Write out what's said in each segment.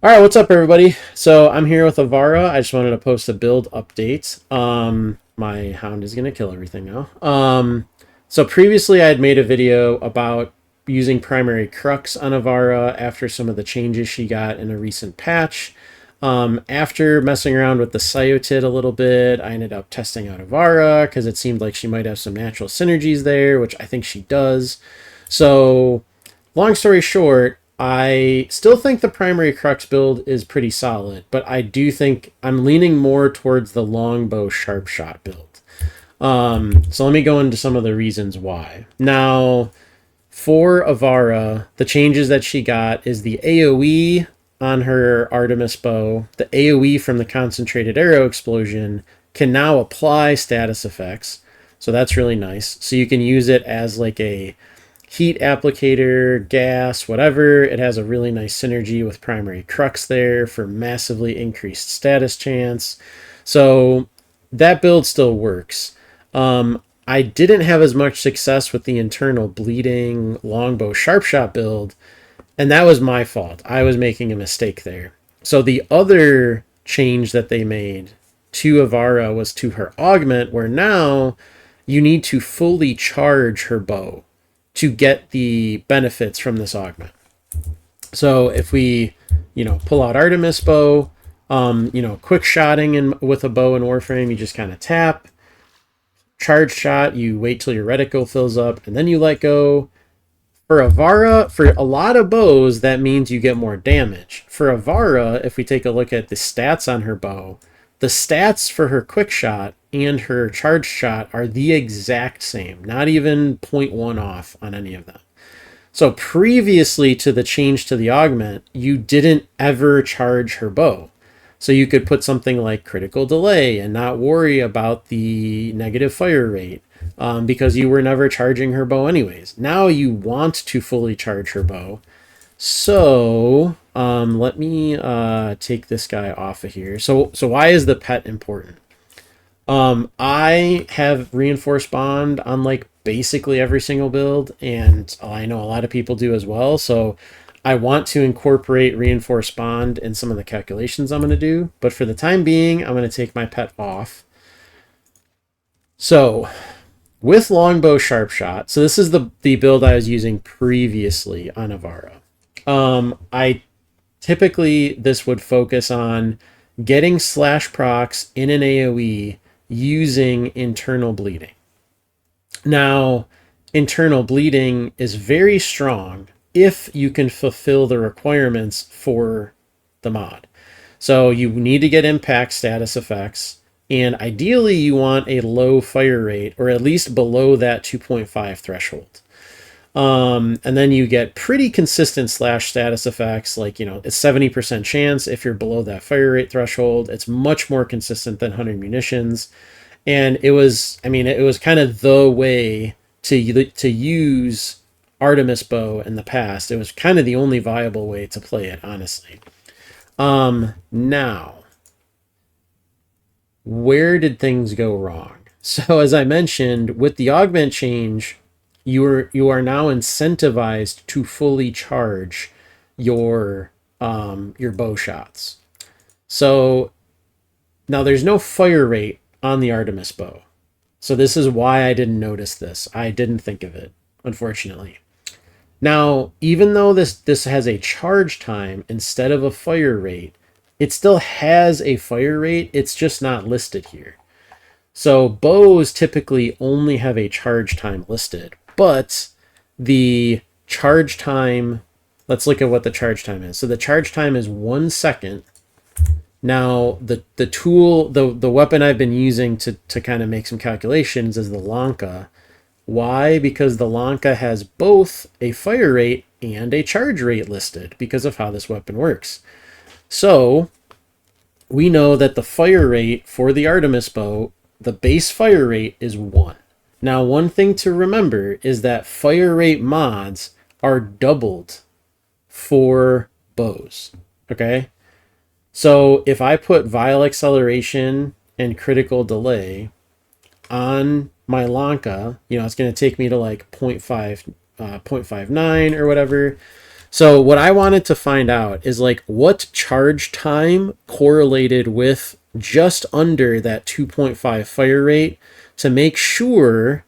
All right, what's up, everybody? So I'm here with Ivara. I just wanted to post a build update. My hound is gonna kill everything now. So previously I had made a video about using primary crux on Ivara after some of the changes she got in a recent patch. After messing around with the Sciotid a little bit, I ended up testing out Ivara because it seemed like she might have some natural synergies there, which I think she does. So, long story short, I still think the primary crux build is pretty solid, but I do think I'm leaning more towards the longbow sharpshot build. So let me go into some of the reasons why. Now, for Ivara, the changes that she got is the AoE on her Artemis bow. The AoE from the concentrated arrow explosion can now apply status effects. So that's really nice. So you can use it as like a heat applicator, gas, whatever. It has a really nice synergy with primary crux there for massively increased status chance. So that build still works. I didn't have as much success with the internal bleeding longbow sharpshot build, and that was my fault. I was making a mistake there. So the other change that they made to Ivara was to her augment, where now you need to fully charge her bow to get the benefits from this augment. So if we, pull out Artemis bow, quick shotting with a bow and warframe, you just kind of tap. Charge shot, you wait till your reticle fills up, and then you let go. For Ivara, for a lot of bows, that means you get more damage. For Ivara, if we take a look at the stats on her bow, the stats for her quick shot and her charge shot are the exact same, not even 0.1 off on any of them. So previously to the change to the augment, you didn't ever charge her bow. So you could put something like critical delay and not worry about the negative fire rate because you were never charging her bow anyways. Now you want to fully charge her bow. So let me take this guy off of here. So why is the pet important? I have reinforced bond on like basically every single build, and I know a lot of people do as well. So I want to incorporate reinforced bond in some of the calculations I'm going to do, but for the time being, I'm going to take my pet off. So with longbow sharpshot, so this is the build I was using previously on Ivara. I typically, this would focus on getting slash procs in an AoE using internal bleeding. Now, internal bleeding is very strong if you can fulfill the requirements for the mod. So you need to get impact status effects, and ideally you want a low fire rate, or at least below that 2.5 threshold. And then you get pretty consistent slash status effects, like, it's 70% chance if you're below that fire rate threshold. It's much more consistent than 100 munitions. And it was kind of the way to use Artemis bow in the past. It was kind of the only viable way to play it, honestly. Now, where did things go wrong? So as I mentioned, with the augment change, you are now incentivized to fully charge your bow shots. So now there's no fire rate on the Artemis bow. So this is why I didn't notice this. I didn't think of it, unfortunately. Now, even though this has a charge time instead of a fire rate, it still has a fire rate. It's just not listed here. So bows typically only have a charge time listed, but the charge time, let's look at what the charge time is. So the charge time is 1 second. Now, the tool, the weapon I've been using to kind of make some calculations is the Lanka. Why? Because the Lanka has both a fire rate and a charge rate listed because of how this weapon works. So we know that the fire rate for the Artemis bow, the base fire rate is 1. Now, one thing to remember is that fire rate mods are doubled for bows, okay? So if I put vial acceleration and critical delay on my Lanka, it's going to take me to like 0.59 or whatever. So what I wanted to find out is like what charge time correlated with just under that 2.5 fire rate to make sure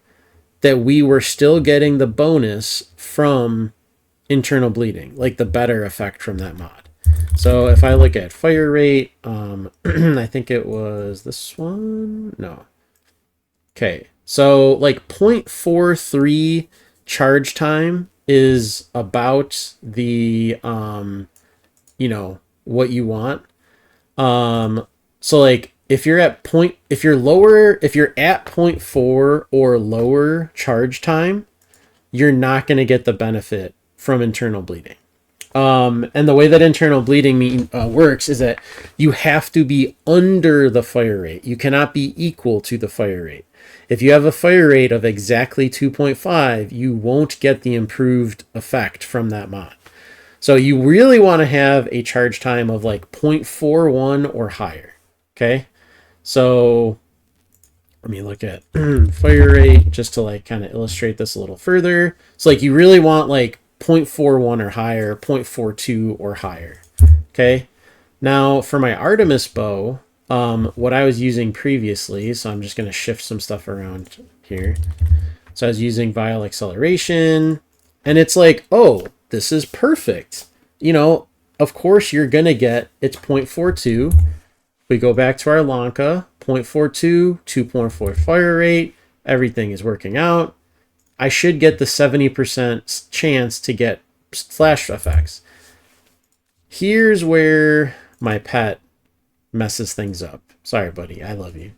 that we were still getting the bonus from internal bleeding, like the better effect from that mod. So if I look at fire rate, I think it was this one. No. Okay. So like 0.43 charge time is about the, you know, what you want. So like if you're at if you're at 0.4 or lower charge time, you're not going to get the benefit from internal bleeding. And the way that internal bleeding works is that you have to be under the fire rate. You cannot be equal to the fire rate. If you have a fire rate of exactly 2.5, you won't get the improved effect from that mod. So you really want to have a charge time of like 0.41 or higher. Okay. So let me look at fire rate just to like kind of illustrate this a little further. So like you really want like 0.41 or higher, 0.42 or higher. Okay. Now for my Artemis bow, what I was using previously, so I'm just going to shift some stuff around here. So I was using vial acceleration, and it's like, oh, this is perfect. You know, of course you're going to get, it's 0.42. We go back to our Lanka, 0.42, 2.4 fire rate. Everything is working out. I should get the 70% chance to get flash effects. Here's where my pet messes things up. Sorry, buddy. I love you.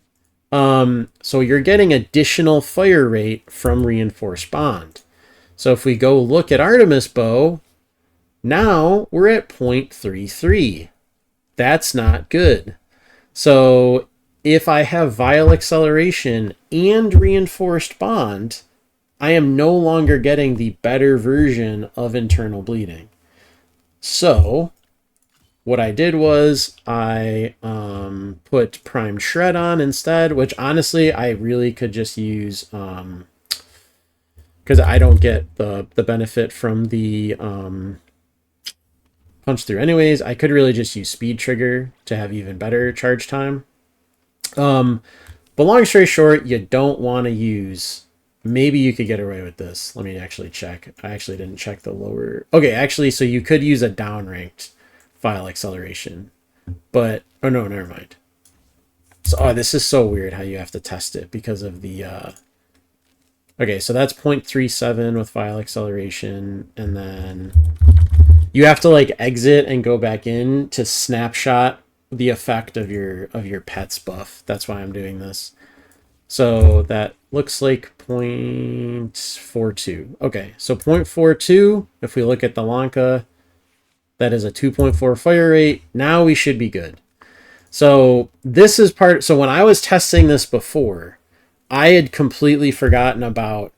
So you're getting additional fire rate from reinforced bond. So if we go look at Artemis bow, now we're at 0.33. That's not good. So if I have vial acceleration and reinforced bond, I am no longer getting the better version of internal bleeding. So what I did was I put primed shred on instead, which honestly I really could just use because I don't get the benefit from the punch through anyways. I could really just use speed trigger to have even better charge time. But long story short, you don't want to use, maybe you could get away with this. Let me actually check. I actually didn't check the lower. Okay, actually, so you could use a downranked vial acceleration, but oh no, never mind. So this is so weird how you have to test it because of the okay, so that's 0.37 with vial acceleration, and then you have to like exit and go back in to snapshot the effect of your pet's buff. That's why I'm doing this. So that looks like 0.42. Okay, so 0.42, if we look at the Lanka, that is a 2.4 fire rate. Now we should be good. So this is part, so when I was testing this before, I had completely forgotten about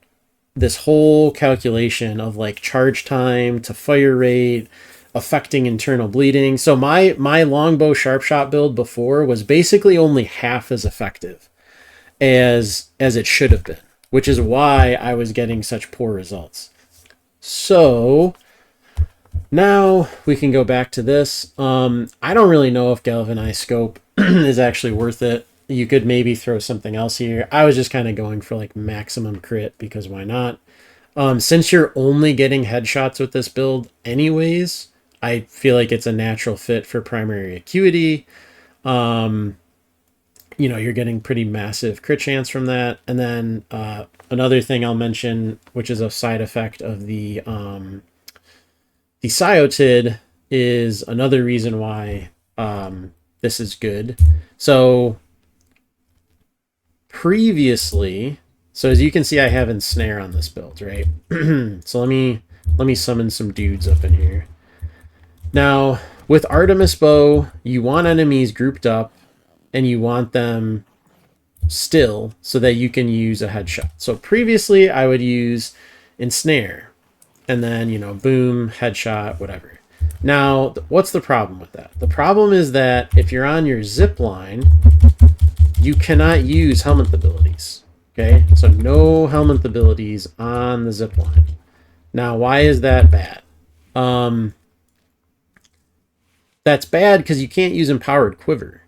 this whole calculation of like charge time to fire rate affecting internal bleeding. So my longbow sharpshot build before was basically only half as effective as it should have been, which is why I was getting such poor results. So now we can go back to this. I don't really know if galvanized scope is actually worth it. You could maybe throw something else here. I was just kind of going for like maximum crit because why not? Since you're only getting headshots with this build anyways, I feel like it's a natural fit for primary acuity. You know, you're getting pretty massive crit chance from that. And then another thing I'll mention, which is a side effect of the Sciotid, is another reason why this is good. So previously, so as you can see, I have ensnare on this build, right? So let me summon some dudes up in here. Now with Artemis bow, you want enemies grouped up and you want them still so that you can use a headshot. So previously I would use ensnare and then, you know, boom, headshot, whatever. Now, what's the problem with that? The problem is that if you're on your zip line, you cannot use helmet abilities. Okay, so no helmet abilities on the zip line. Now, why is that bad? That's bad because you can't use Empowered Quiver.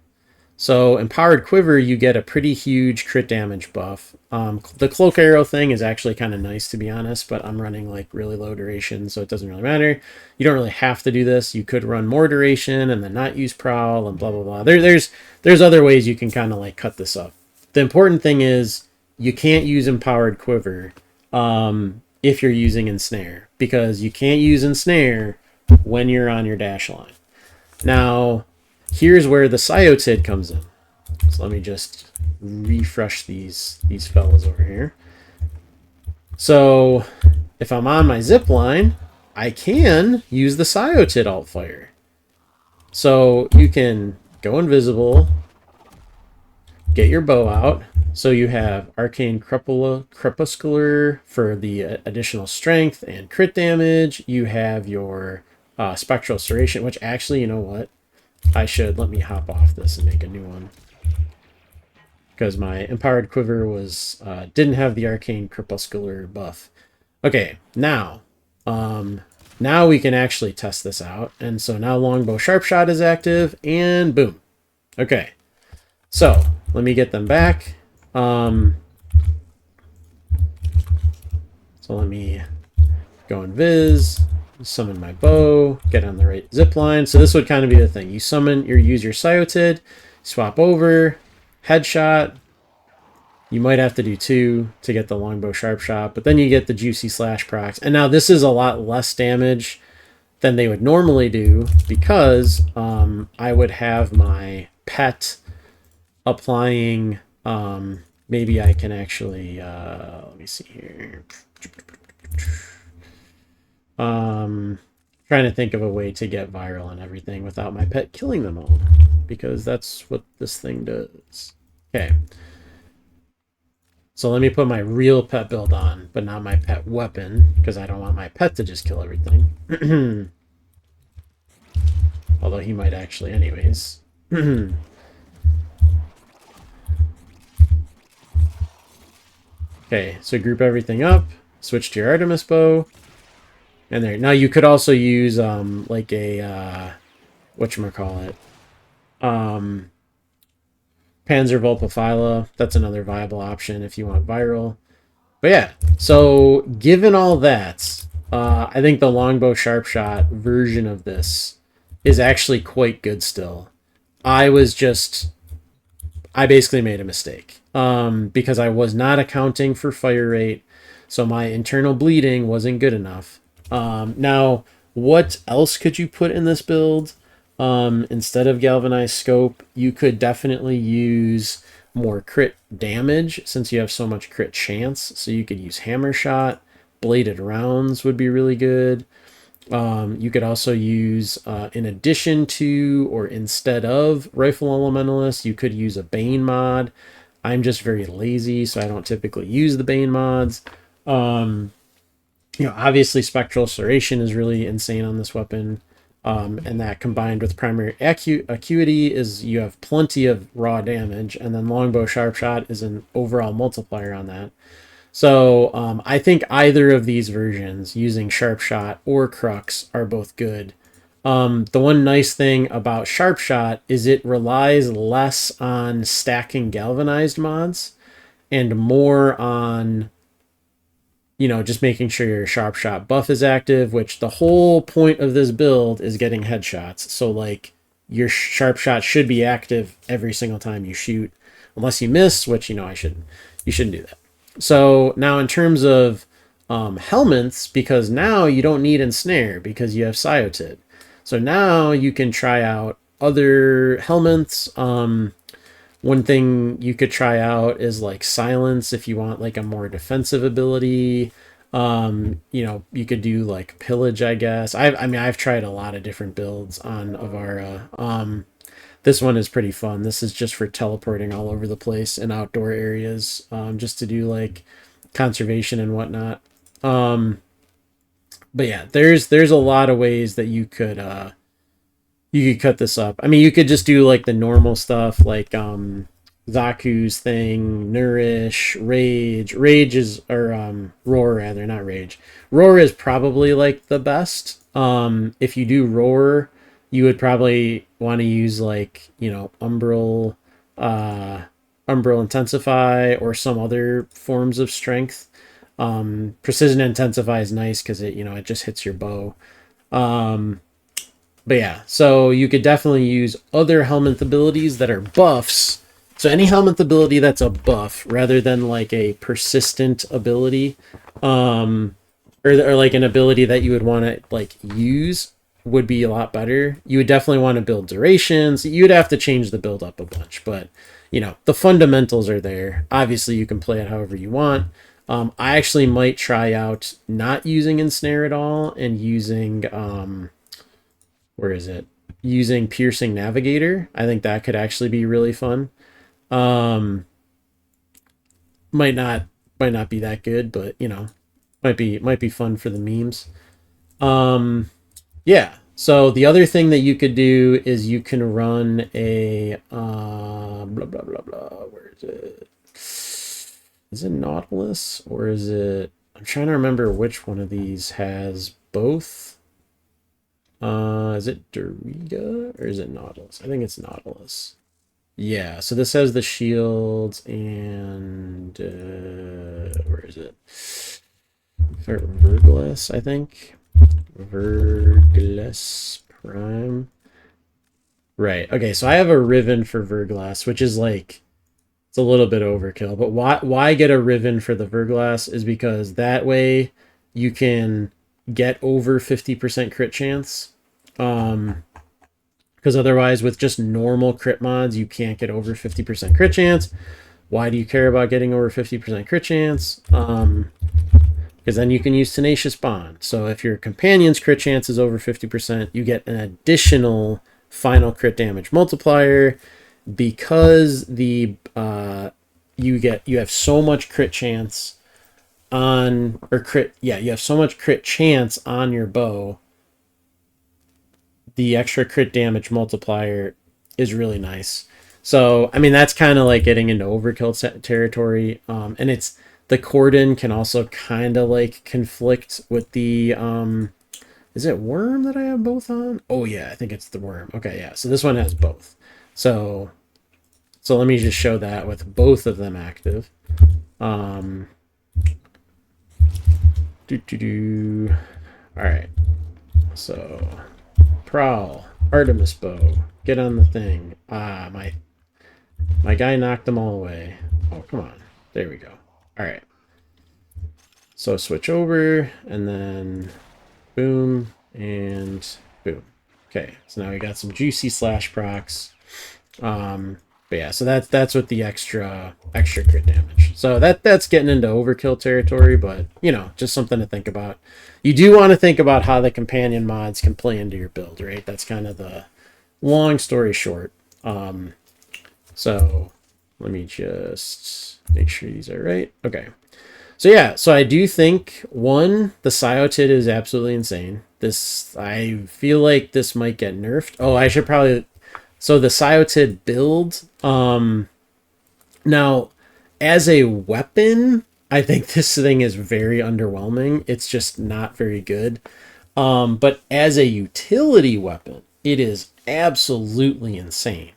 So Empowered Quiver, you get a pretty huge crit damage buff. The Cloak Arrow thing is actually kind of nice, to be honest, but I'm running like really low duration, so it doesn't really matter. You don't really have to do this. You could run more duration and then not use Prowl and blah, blah, blah. There's other ways you can kind of like cut this up. The important thing is you can't use Empowered Quiver if you're using Ensnare, because you can't use Ensnare when you're on your dash line. Now, here's where the Sciotid comes in. So let me just refresh these fellas over here. So if I'm on my zip line, I can use the Sciotid alt fire. So you can go invisible, get your bow out. So you have Arcane Crepuscular for the additional strength and crit damage. You have your Spectral Serration, which actually, you know what? Let me hop off this and make a new one. Because my Empowered Quiver was didn't have the Arcane Crepuscular buff. Okay, now we can actually test this out. And so now Longbow Sharpshot is active, and boom. Okay, so let me get them back. So let me go invis, summon my bow, get on the right zip line. So this would kind of be the thing. You use your Sciotid, swap over, headshot. You might have to do 2 to get the Longbow Sharpshot, but then you get the Juicy Slash procs. And now this is a lot less damage than they would normally do, because I would have my pet applying... maybe I can actually... let me see here... trying to think of a way to get viral and everything without my pet killing them all, because that's what this thing does. Okay. So let me put my real pet build on, but not my pet weapon, because I don't want my pet to just kill everything. Although he might actually anyways. Okay, so group everything up, switch to your Artemis bow. And there. Now you could also use like a whatchamacallit? Panzer Vulpaphyla. That's another viable option if you want viral. But yeah, so given all that, I think the Longbow Sharpshot version of this is actually quite good still. I basically made a mistake because I was not accounting for fire rate, so my internal bleeding wasn't good enough. Now, what else could you put in this build? Instead of Galvanized Scope, you could definitely use more crit damage since you have so much crit chance. So you could use Hammer Shot. Bladed Rounds would be really good. You could also use, in addition to or instead of Rifle Elementalist, you could use a Bane mod. I'm just very lazy, so I don't typically use the Bane mods. Obviously Spectral Serration is really insane on this weapon. And that combined with primary acuity is you have plenty of raw damage, and then Longbow Sharpshot is an overall multiplier on that. So I think either of these versions, using Sharpshot or Crux, are both good. The one nice thing about Sharpshot is it relies less on stacking galvanized mods and more on just making sure your Sharpshot buff is active, which the whole point of this build is getting headshots. So like your Sharpshot should be active every single time you shoot, unless you miss, which you shouldn't do that. So now in terms of helmets, because now you don't need Ensnare because you have Sciotid. So now you can try out other helmets. One thing you could try out is like Silence if you want like a more defensive ability. You could do like Pillage, I guess. I've tried a lot of different builds on Ivara. This one is pretty fun. This is just for teleporting all over the place in outdoor areas, just to do like conservation and whatnot. But yeah, there's a lot of ways that you could cut this up. You could just do like the normal stuff, like Zaku's thing, Nourish, Rage is, or Roar rather, not Rage. Roar is probably like the best. If you do Roar, you would probably want to use like, you know, Umbral Intensify or some other forms of strength. Precision Intensify is nice because it, you know, it just hits your bow. But yeah, so you could definitely use other helmet abilities that are buffs. So any helmet ability that's a buff rather than like a persistent ability, or like an ability that you would want to like use would be a lot better. You would definitely want to build durations. You'd have to change the build up a bunch, but you know, the fundamentals are there. Obviously, you can play it however you want. I actually might try out not using Ensnare at all and using, where is it? Using Piercing Navigator. I think that could actually be really fun. Might not be that good, but you know, might be fun for the memes. Yeah. So the other thing that you could do is you can run a blah blah blah blah. Where is it? Is it Nautilus or is it? I'm trying to remember which one of these has both. Is it Doriga or is it Nautilus? I think it's Nautilus. Yeah, so this has the shields and where is it? Verglas, I think. Verglas Prime. Right. Okay, so I have a Riven for Verglas, which is like it's a little bit overkill. But why get a Riven for the Verglas is because that way you can get over 50% crit chance. Because otherwise with just normal crit mods you can't get over 50% crit chance. Why do you care about getting over 50% crit chance? Because then you can use Tenacious Bond. So if your companion's crit chance is over 50%, you get an additional final crit damage multiplier because the you have so much crit chance on you have so much crit chance on your bow. The extra crit damage multiplier is really nice. So, I mean, that's kind of like getting into overkill territory. And it's the cordon can also kind of like conflict with the, is it worm that I have both on? Oh yeah, I think it's the worm. Okay, yeah. So this one has both. So let me just show that with both of them active. All right. So Prowl, Artemis bow, get on the thing. Ah, my guy knocked them all away. Oh, come on. There we go. All right. So switch over and then boom and boom. Okay, so now we got some juicy slash procs. But yeah, so that's with the extra crit damage. So that's getting into overkill territory, but you know, just something to think about. You do want to think about how the companion mods can play into your build, right? That's kind of the long story short. So let me just make sure these are right. Okay. So yeah, so I do think the Sciotid is absolutely insane. I feel like this might get nerfed. Oh, I should probably. So the Sciotid build, now as a weapon, I think this thing is very underwhelming. It's just not very good. But as a utility weapon, it is absolutely insane.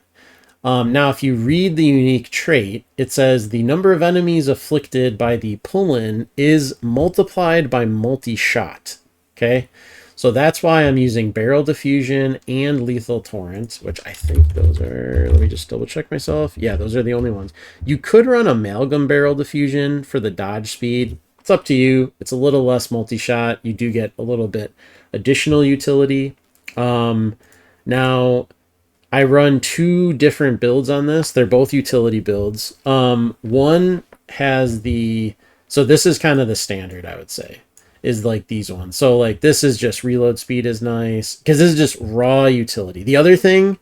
Now, if you read the unique trait, it says the number of enemies afflicted by the pull-in is multiplied by multi-shot. Okay, so that's why I'm using Barrel Diffusion and Lethal Torrent, which I think those are, let me just double check myself. Yeah, those are the only ones. You could run Amalgam Barrel Diffusion for the dodge speed. It's up to you. It's a little less multi-shot. You do get a little bit additional utility. Now, I run two different builds on this. They're both utility builds. One has so this is kind of the standard, I would say, is like these ones. So like this is just reload speed is nice because this is just raw utility. The other thing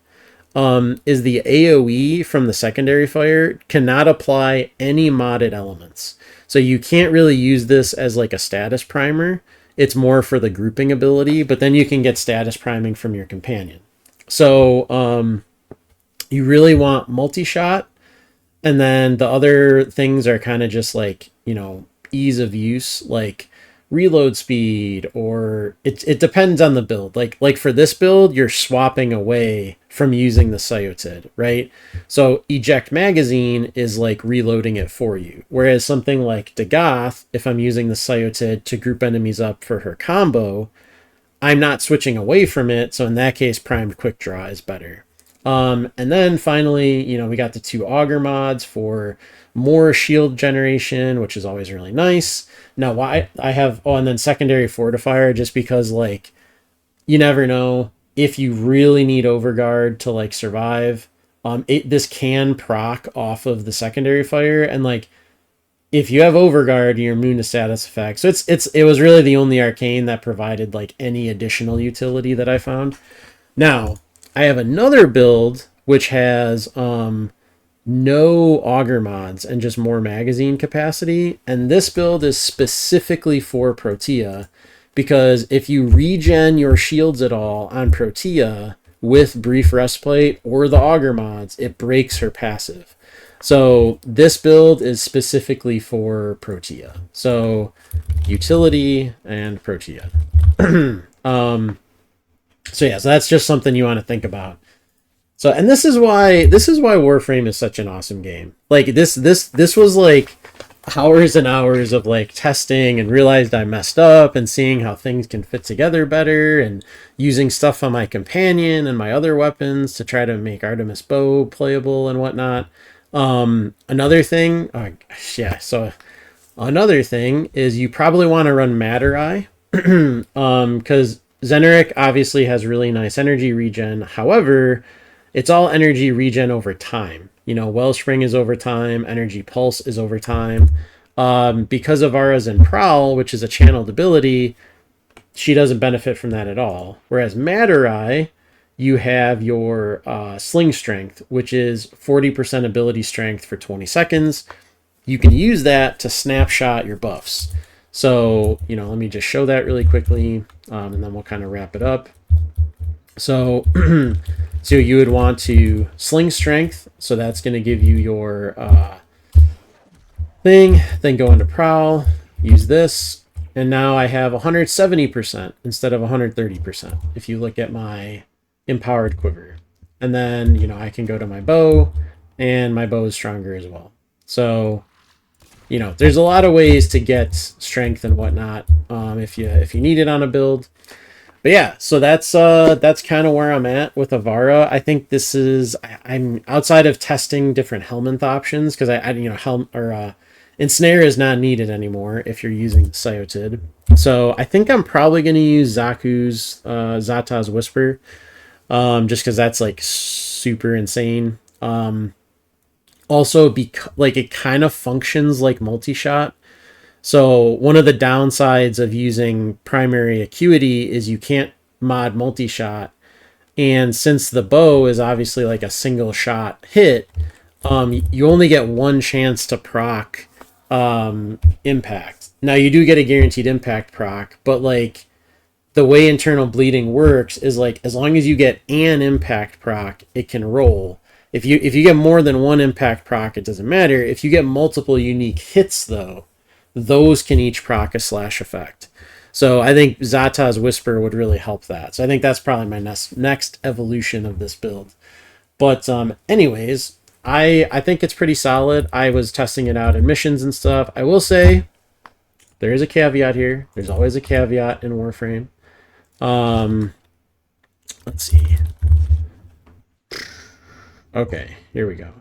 is the AoE from the secondary fire cannot apply any modded elements. So you can't really use this as like a status primer. It's more for the grouping ability, but then you can get status priming from your companion. So you really want multi-shot And then the other things are kind of just like, you know, ease of use, like reload speed, or it depends on the build. Like for this build, you're swapping away from using the Sciotid, right? So eject magazine is like reloading it for you. Whereas something like Dagoth, if I'm using the Sciotid to group enemies up for her combo, I'm not switching away from it. So in that case, primed quick draw is better. And then finally, you know, we got the 2 auger mods for more shield generation, which is always really nice. Now, why I have, oh, and then secondary fortifier, just because like you never know if you really need overguard to like survive. This can proc off of the secondary fire, and like if you have overguard, you're immune to status effects. So it was really the only arcane that provided like any additional utility that I found. Now, I have another build which has no auger mods and just more magazine capacity. And this build is specifically for Protea, because if you regen your shields at all on Protea with Brief Restplate or the auger mods, it breaks her passive. So this build is specifically for Protea. So utility and Protea. So yeah, so that's just something you want to think about. So, and this is why Warframe is such an awesome game. Like this was like hours and hours of like testing, and realized I messed up, and seeing how things can fit together better, and using stuff on my companion and my other weapons to try to make Artemis bow playable and whatnot. Another thing, so another thing is you probably want to run Matter Eye, because Zeneric obviously has really nice energy regen. However, it's all energy regen over time. You know, Wellspring is over time, Energy Pulse is over time. Because of Ivara's in Prowl, which is a channeled ability, she doesn't benefit from that at all. Whereas Matter Eye, you have your Sling Strength, which is 40% ability strength for 20 seconds. You can use that to snapshot your buffs. So, you know, let me just show that really quickly, and then we'll kind of wrap it up. So, so you would want to Sling Strength, so that's going to give you your thing, then go into Prowl, use this, and now I have 170% instead of 130% if you look at my Empowered Quiver. And then, you know, I can go to my bow, and my bow is stronger as well. So, you know, there's a lot of ways to get strength and whatnot if you need it on a build. But yeah, so that's kind of where I'm at with Ivara. I think this is, I'm outside of testing different Helminth options, because I you know, Ensnare is not needed anymore if you're using Sciotid. So I think I'm probably going to use Zata's Whisper, just because that's like super insane. Also, like it kind of functions like multi-shot. So one of the downsides of using primary acuity is you can't mod multi-shot. And since the bow is obviously like a single shot hit, you only get one chance to proc impact. Now you do get a guaranteed impact proc, but like the way internal bleeding works is like as long as you get an impact proc, it can roll. If you get more than one impact proc, it doesn't matter. If you get multiple unique hits though, those can each proc a slash effect. So I think Zata's Whisper would really help that. So I think that's probably my next evolution of this build. But anyways, I think it's pretty solid. I was testing it out in missions and stuff. I will say there is a caveat here. There's always a caveat in Warframe. Let's see. Okay, here we go.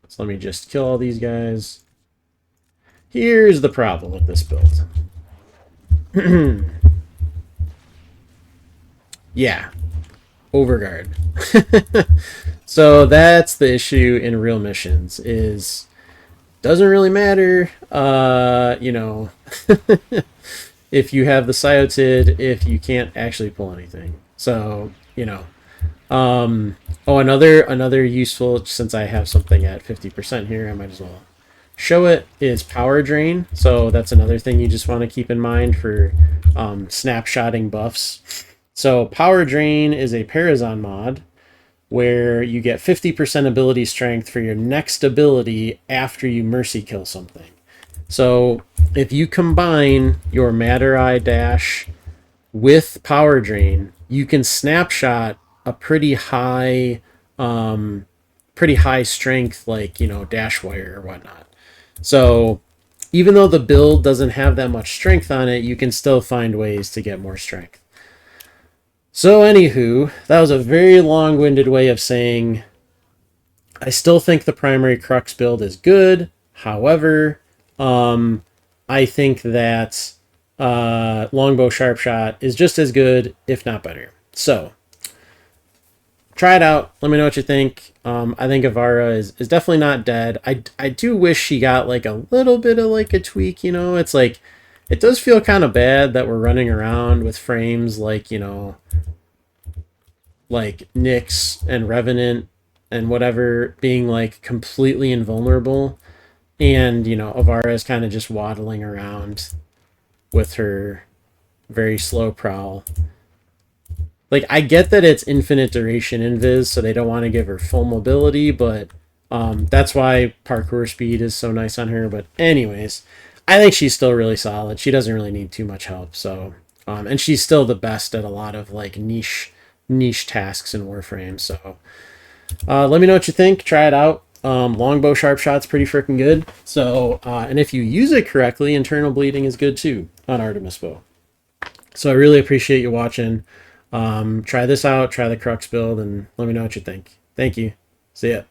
So let me just kill all these guys. Here's the problem with this build. Yeah, overguard. So that's the issue in real missions, is doesn't really matter, you know, if you have the Sciotid, if you can't actually pull anything. So, you know, oh, another useful, since I have something at 50% here, I might as well show it, is power drain. So that's another thing you just want to keep in mind for snapshotting buffs. So power drain is a Parazon mod, where you get 50% ability strength for your next ability after you mercy kill something. So if you combine your Matter Eye dash with Power Drain, you can snapshot a pretty high strength, like, you know, dash wire or whatnot. So even though the build doesn't have that much strength on it, you can still find ways to get more strength. So anywho, that was a very long-winded way of saying I still think the primary Crux build is good. However, I think that Longbow Sharpshot is just as good, if not better. So try it out. Let me know what you think. I think Ivara is definitely not dead. I do wish she got like a little bit of like a tweak, you know. It's like, it does feel kind of bad that we're running around with frames like, you know, like Nyx and Revenant and whatever being like completely invulnerable. And, you know, Ivara is kind of just waddling around with her very slow prowl. Like, I get that it's infinite duration invis, so they don't want to give her full mobility, but that's why parkour speed is so nice on her. But anyways, I think she's still really solid. She doesn't really need too much help. So, and she's still the best at a lot of like niche tasks in Warframe. So let me know what you think. Try it out. Longbow Sharpshot's pretty freaking good. So, and if you use it correctly, internal bleeding is good too on Artemis bow. So I really appreciate you watching. Try this out, try the Crux build, and let me know what you think. Thank you. See ya.